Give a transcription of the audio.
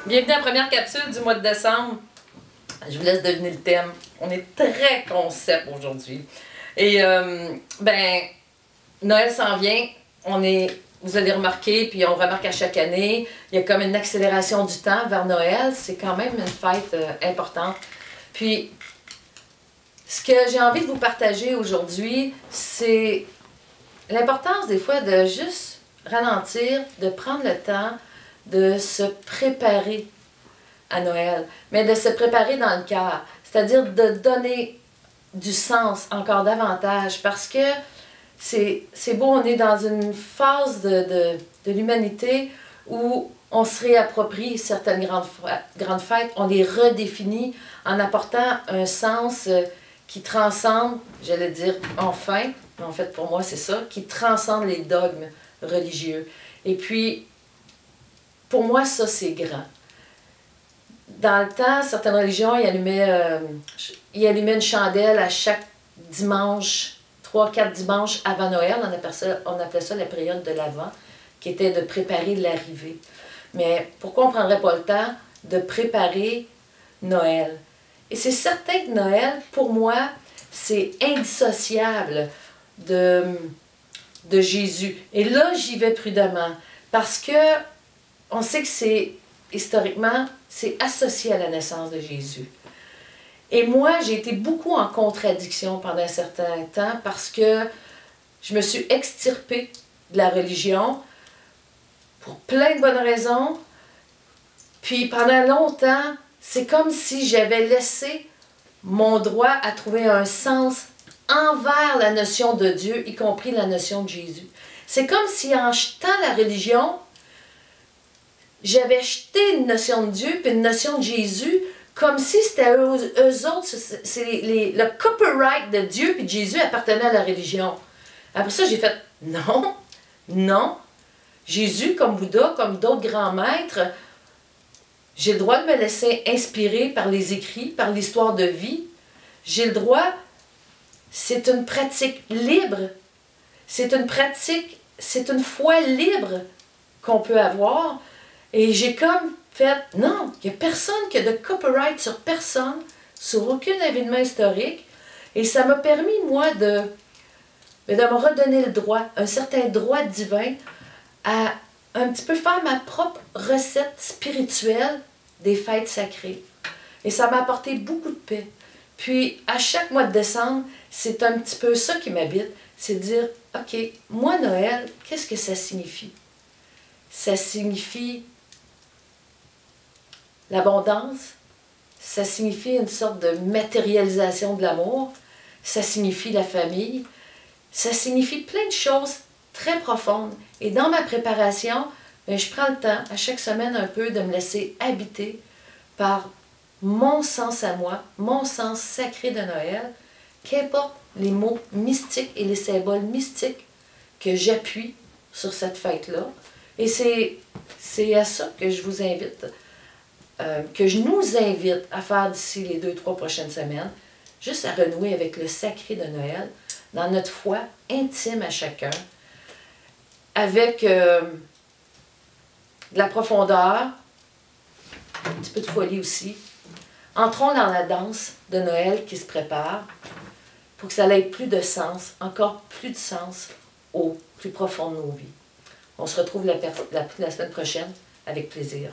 Bienvenue à la première capsule du mois de décembre. Je vous laisse deviner le thème. On est très concept aujourd'hui. Et Noël s'en vient. Vous allez remarquer, puis on remarque à chaque année, il y a comme une accélération du temps vers Noël. C'est quand même une fête importante. Puis, ce que j'ai envie de vous partager aujourd'hui, c'est l'importance des fois de juste ralentir, de prendre le temps de se préparer à Noël, mais de se préparer dans le cœur, c'est-à-dire de donner du sens encore davantage, parce que c'est beau, on est dans une phase de l'humanité où on se réapproprie certaines grandes fêtes, on les redéfinit en apportant un sens qui transcende, j'allais dire enfin, mais en fait pour moi c'est ça, qui transcende les dogmes religieux. Et puis, pour moi, ça, c'est grand. Dans le temps, certaines religions, ils allumaient une chandelle à chaque dimanche, 3-4 dimanches avant Noël. On appelait ça la période de l'Avent, qui était de préparer l'arrivée. Mais pourquoi on ne prendrait pas le temps de préparer Noël? Et c'est certain que Noël, pour moi, c'est indissociable de Jésus. Et là, j'y vais prudemment, parce que on sait que historiquement, c'est associé à la naissance de Jésus. Et moi, j'ai été beaucoup en contradiction pendant un certain temps parce que je me suis extirpée de la religion pour plein de bonnes raisons. Puis pendant longtemps, c'est comme si j'avais laissé mon droit à trouver un sens envers la notion de Dieu, y compris la notion de Jésus. C'est comme si en jetant la religion, j'avais jeté une notion de Dieu puis une notion de Jésus comme si c'était eux autres, le copyright de Dieu puis de Jésus appartenait à la religion. Après ça, j'ai fait non, non. Jésus, comme Bouddha, comme d'autres grands maîtres, j'ai le droit de me laisser inspirer par les écrits, par l'histoire de vie. J'ai le droit, c'est une pratique libre. C'est une pratique, c'est une foi libre qu'on peut avoir. Et j'ai comme fait, non, il n'y a personne qui a de copyright sur personne, sur aucun événement historique. Et ça m'a permis, moi, de me redonner le droit, un certain droit divin, à un petit peu faire ma propre recette spirituelle des fêtes sacrées. Et ça m'a apporté beaucoup de paix. Puis, à chaque mois de décembre, c'est un petit peu ça qui m'habite, c'est de dire, OK, moi, Noël, qu'est-ce que ça signifie? Ça signifie l'abondance, ça signifie une sorte de matérialisation de l'amour, ça signifie la famille, ça signifie plein de choses très profondes. Et dans ma préparation, bien, je prends le temps, à chaque semaine un peu, de me laisser habiter par mon sens à moi, mon sens sacré de Noël, qu'importe les mots mystiques et les symboles mystiques que j'appuie sur cette fête-là. Et c'est à ça que je vous invite, que je nous invite à faire d'ici les 2-3 prochaines semaines, juste à renouer avec le sacré de Noël, dans notre foi intime à chacun, avec de la profondeur, un petit peu de folie aussi. Entrons dans la danse de Noël qui se prépare pour que ça ait plus de sens, encore plus de sens au plus profond de nos vies. On se retrouve la semaine prochaine avec plaisir.